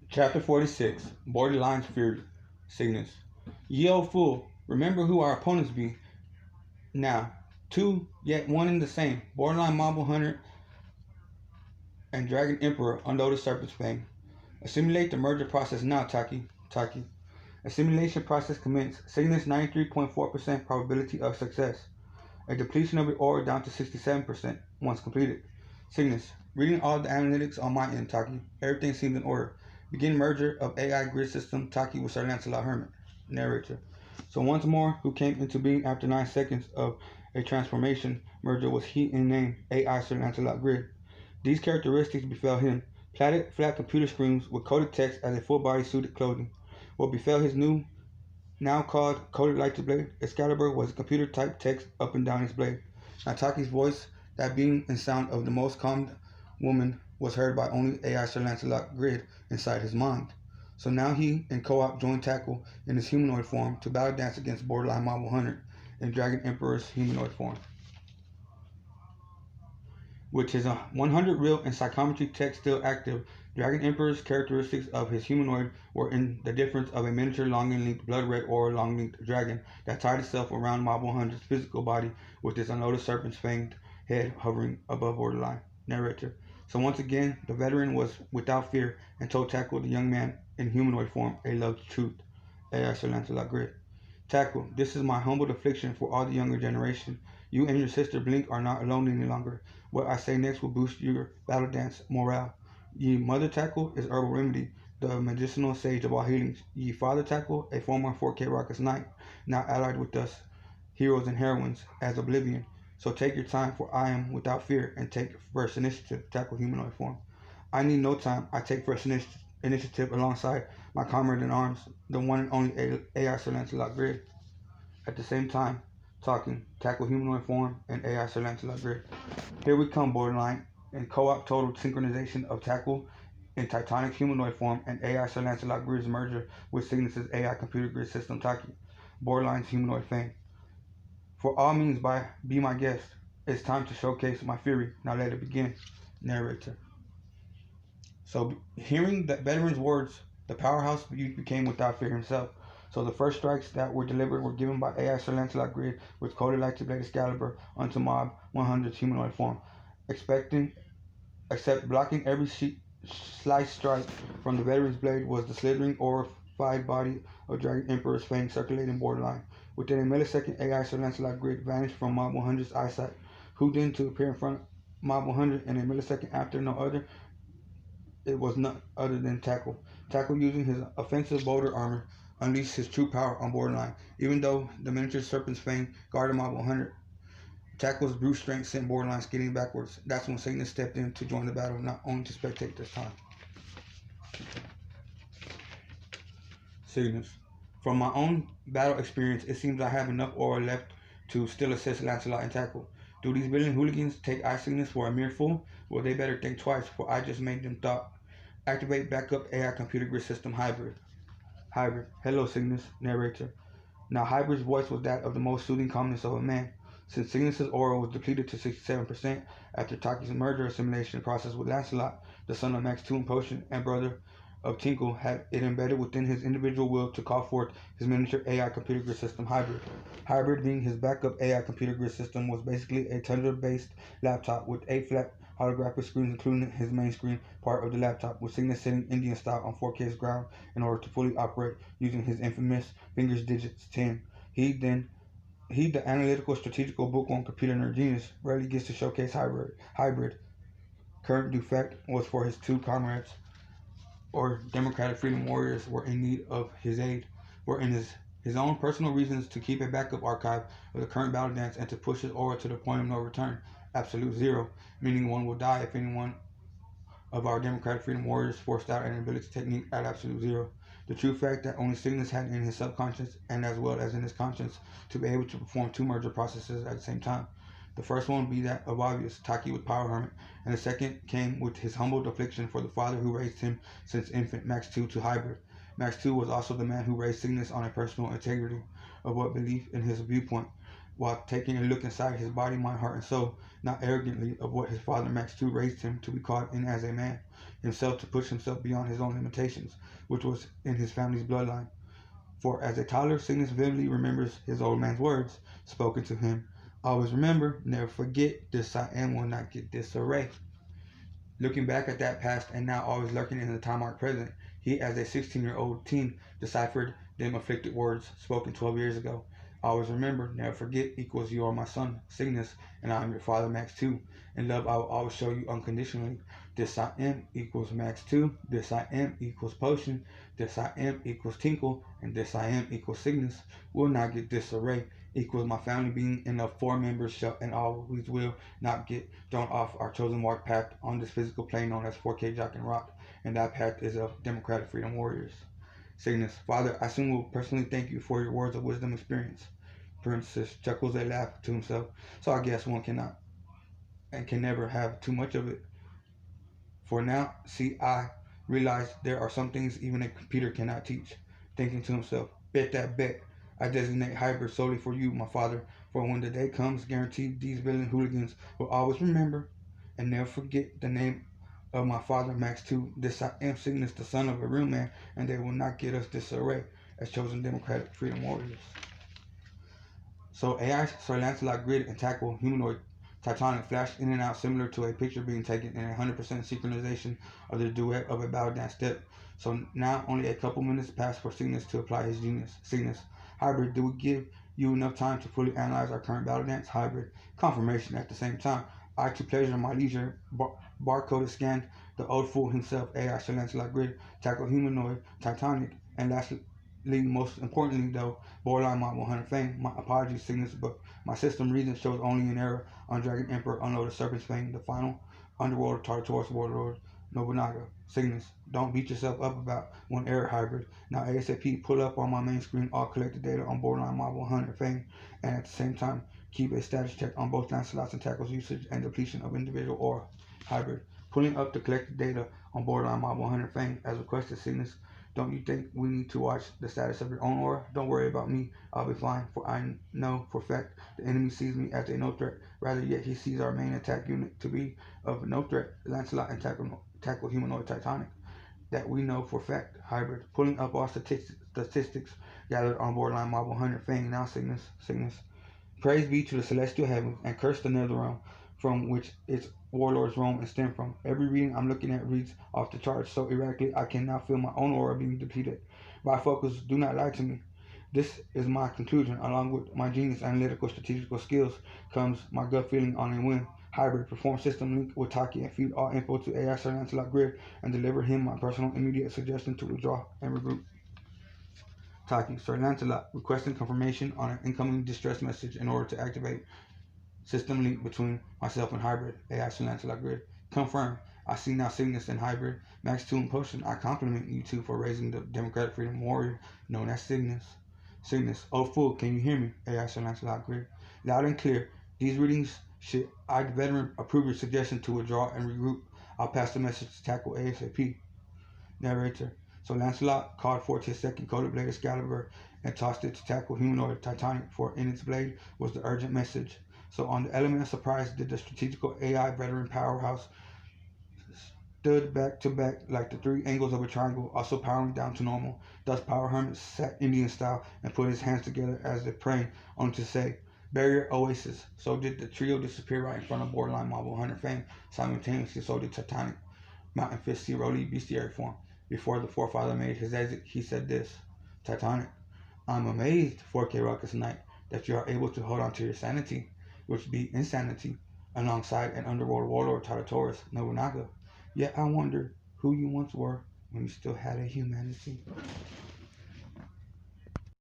Chapter 46. Borderlines feared. Cygnus. Ye old fool, remember who our opponents be. Now, two, yet one and the same. Borderline Marble Hunter and Dragon Emperor unloaded Serpent's Fang. Assimilate the merger process now, Taki. Taki. Assimilation process commenced. Cygnus 93.4% probability of success. A depletion of your aura down to 67% once completed. Cygnus. Reading all the analytics on my end, Taki. Everything seems in order. Begin merger of AI grid system, Taki with Sir Lancelot Hermit. Narrator. So once more, who came into being after 9 seconds of a transformation merger was he in name AI Sir Lancelot Grid. These characteristics befell him. Platted flat computer screens with coded text as a full body suited clothing. What befell his new, now called coded light blade, Excalibur, was computer typed text up and down his blade. Now Taki's voice, that being and sound of the most calmed woman, was heard by only AI Sir Lancelot Grid inside his mind. So now he and Co-op joined Tackle in his humanoid form to battle dance against Borderline Marble Hunter in Dragon Emperor's humanoid form. With his 100 real and psychometry tech still active, Dragon Emperor's characteristics of his humanoid were in the difference of a miniature long and linked blood red or long linked dragon that tied itself around Marble Hunter's physical body with its unloaded serpent's fanged head hovering above Borderline. Narrator. So once again, the veteran was without fear and told Tackle, the young man in humanoid form, a loved truth. AI Sir Lancelot Grid. Tackle, this is my humble affliction for all the younger generation. You and your sister Blink are not alone any longer. What I say next will boost your battle dance morale. Ye Mother Tackle is Herbal Remedy, the medicinal sage of all healings. Ye Father Tackle, a former 4K Rockets Knight, now allied with us, heroes and heroines, as Oblivion. So take your time, for I am without fear, and take first initiative, Tackle humanoid form. I need no time, I take first initiative alongside my comrade in arms, the one and only AI Sir Lancelot Grid. At the same time, talking, Tackle humanoid form and AI Sir Lancelot Grid. Here we come, Borderline, and co-op total synchronization of Tackle in Titanic humanoid form and AI Sir Lancelot Grid's merger with Cygnus's AI computer grid system Taki. Borderline's humanoid fame. For all means, be my guest. It's time to showcase my fury. Now let it begin. Narrator. So, hearing the veteran's words, the powerhouse youth became without fear himself. So the first strikes that were delivered were given by AI Sir Lancelot Grid with coded light blade Excalibur onto Mob 100's humanoid form, except blocking every slice strike from the veteran's blade was the slithering aurified body of Dragon Emperor's Fang circulating Borderline. Within a millisecond, AI Sir Lancelot Grid vanished from Mob 100's eyesight, who then to appear in front of Mob 100 in a millisecond after it was none other than Tackle. Tackle, using his offensive boulder armor, unleashed his true power on Borderline. Even though the miniature Serpent's Fang guarded Mob 100, Tackle's brute strength sent Borderline skidding backwards. That's when Cygnus stepped in to join the battle, not only to spectate this time. Cygnus. From my own battle experience, it seems I have enough aura left to still assist Lancelot and Tackle. Do these villain hooligans take Cygnus for a mere fool? Well, they better think twice, for I just made them thought. Activate backup AI computer grid system hybrid. Hello, Cygnus. Narrator. Now, Hybrid's voice was that of the most soothing calmness of a man. Since Cygnus's aura was depleted to 67% after Taki's merger assimilation process with Lancelot, the son of Max Toon Potion and brother of Tinkle, had it embedded within his individual will to call forth his miniature AI computer grid system Hybrid. Hybrid, being his backup AI computer grid system, was basically a Tundra-based laptop with 8 flat holographic screens, including his main screen part of the laptop, with Cygnus sitting Indian style on 4K's ground in order to fully operate using his infamous fingers digits 10. He, the analytical strategical bookworm computer nerd genius, rarely gets to showcase Hybrid. Current defect was for his two comrades, or Democratic Freedom Warriors, were in need of his aid, were in his own personal reasons to keep a backup archive of the current battle dance and to push his aura to the point of no return, absolute zero, meaning one will die if anyone of our Democratic Freedom Warriors forced out an ability technique at absolute zero. The true fact that only Cygnus had in his subconscious and as well as in his conscience to be able to perform two merger processes at the same time. The first one be that of obvious, Taki with Power Hermit, and the second came with his humbled affliction for the father who raised him since infant Max 2 to Hybrid. Max 2 was also the man who raised Cygnus on a personal integrity of what belief in his viewpoint. while taking a look inside his body, mind, heart, and soul, not arrogantly of what his father Max II raised him to be called in as a man, himself to push himself beyond his own limitations, which was in his family's bloodline. For as a toddler, Cygnus vividly remembers his old man's words spoken to him. Always remember, never forget, this I am will not get disarray. Looking back at that past and now always lurking in the time marked present, he, as a 16-year-old teen, deciphered them afflicted words spoken 12 years ago. Always remember, never forget equals you are my son, Cygnus, and I am your father, Max II. In love, I will always show you unconditionally. This I am equals Max II. This I am equals Potion. This I am equals Tinkle. And this I am equals Cygnus. Will not get disarray. Equals my family being in the 4 members shall and always will not get thrown off our chosen mark path on this physical plane known as 4K Jock and Rock. And that path is of Democratic Freedom Warriors. Cygnus, Father, I soon will personally thank you for your words of wisdom experience. Princess chuckles a laugh to himself. So I guess one cannot and can never have too much of it. For now, see, I realize there are some things even a computer cannot teach. Thinking to himself, bet that bet. I designate hybrid solely for you, my father, for when the day comes, guaranteed these villain hooligans will always remember and never forget the name of my father, Max II. This I am Cygnus, the son of a real man, and they will not get us disarray as chosen Democratic Freedom Warriors. So AI Sir Lancelot Grid and tackle humanoid Titanic flashed in and out similar to a picture being taken in 100% synchronization of the duet of a battle dance step. So now only a couple minutes pass for Cygnus to apply his genius. Cygnus, hybrid, do we give you enough time to fully analyze our current battle dance? Hybrid, confirmation at the same time. I, to pleasure my leisure, barcoded scanned the old fool himself, AI Sir Lancelot Grid, tackle humanoid Titanic, and lastly, most importantly though, borderline Mod 100 fame. My apologies, Cygnus, but my system reason shows only an error on Dragon Emperor Unloaded Serpent's Fame, the final underworld Tartarus warlord Nobunaga. Cygnus, don't beat yourself up about one error, hybrid. Now ASAP, pull up on my main screen all collected data on borderline Mod 100 fame, and at the same time keep a status check on both Lancelot's and Tackle's usage and depletion of individual aura. Hybrid, pulling up the collected data on borderline Mod 100 fame as requested. Cygnus, don't you think we need to watch the status of your own aura? Don't worry about me. I'll be fine, for I know for fact the enemy sees me as a no threat. Rather yet, he sees our main attack unit to be of no threat, Lancelot and tackle humanoid Titanic. That we know for fact, hybrid. Pulling up all statistics gathered on borderline Mod 100 fame. Now, Cygnus. Praise be to the celestial heavens, and curse the nether realm from which its warlords roam and stem from. Every reading I'm looking at reads off the charts so erratically I can now feel my own aura being depleted. Bifocals, do not lie to me. This is my conclusion. Along with my genius analytical strategical skills comes my gut feeling on a win. Hybrid, perform system link with Taki and feed all info to AI Sir Lancelot Grid and deliver him my personal immediate suggestion to withdraw and regroup. Taki, Sir Lancelot, requesting confirmation on an incoming distress message in order to activate system link between myself and hybrid. AI Sir Lancelot Grid. Confirm. I see now Cygnus and hybrid. Max II and Potion. I compliment you two for raising the Democratic Freedom Warrior known as Cygnus. Cygnus. Oh fool, can you hear me? AI Sir Lancelot Grid. Loud and clear. These readings should I, the veteran, approve your suggestion to withdraw and regroup. I'll pass the message to tackle ASAP. Narrator. So Lancelot called forth his second coded blade Excalibur and tossed it to tackle humanoid Titanic, for in its blade was the urgent message. So on the element of surprise did the strategical AI veteran powerhouse stood back to back like the 3 angles of a triangle, also powering down to normal. Thus Power Hermit sat Indian style and put his hands together as if praying, only to say, Barrier Oasis. So did the trio disappear right in front of borderline Mod 100 fame. Simultaneously, so did Titanic, Mountain Fist, Zero-Lee, bestiary form. Before the forefather made his exit, he said this, Titanic, I'm amazed, 4K Rockets Knight, that you are able to hold on to your sanity, which be insanity, alongside an underworld warlord Tartarus, Nobunaga. Yet I wonder who you once were when you still had a humanity.